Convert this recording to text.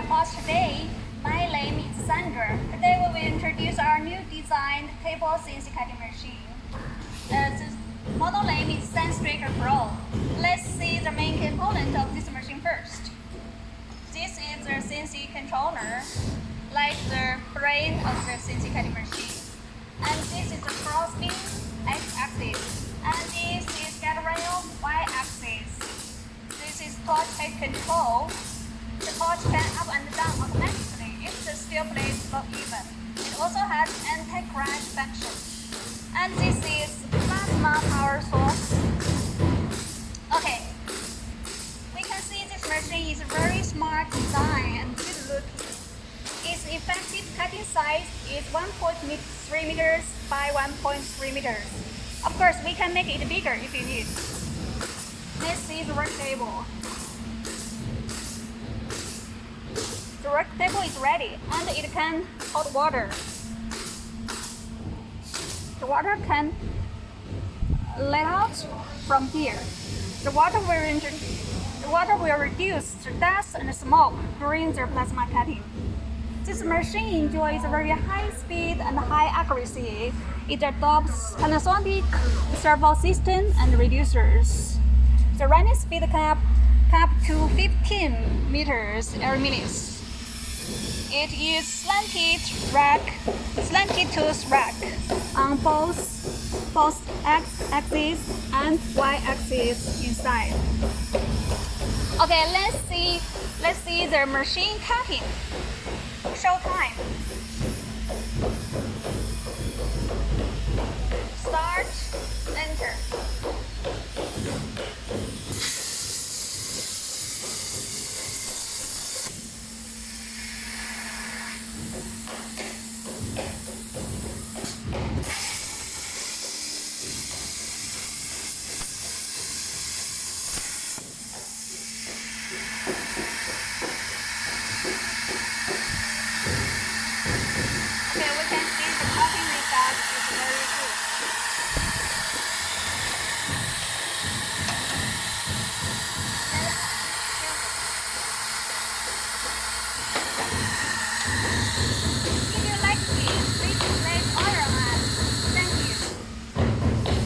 watch today. My name is Sandra. Today we will introduce our new designed table CNC cutting machine. The model name is SandStraker Pro. Let's see the main component of this machine first. This is the CNC controller, like the brain of the CNC cutting machine. And this is the crossbeam x-axis. And this is guide rail y-axis. This is torch head control. The torch can up and down automatically if the steel plate is not even. It also has anti-crash function. And this is plasma power source. Okay, we can see this machine is very smart design and good looking. Its effective cutting size is 1.3 meters by 1.3 meters. Of course, we can make it bigger if you need. This is the work table. The work table is ready and it can hold water. The water can let out from here. The water will reduce the dust and smoke during the plasma cutting. This machine enjoys very high speed and high accuracy. It adopts Panasonic servo system and reducers. The running speed can up to 15 meters every minute. It is slanted tooth rack on both x-axis and y-axis inside. Okay, let's see the machine cutting. Show time. Start, enter. Okay, we can see the cutting result is very good.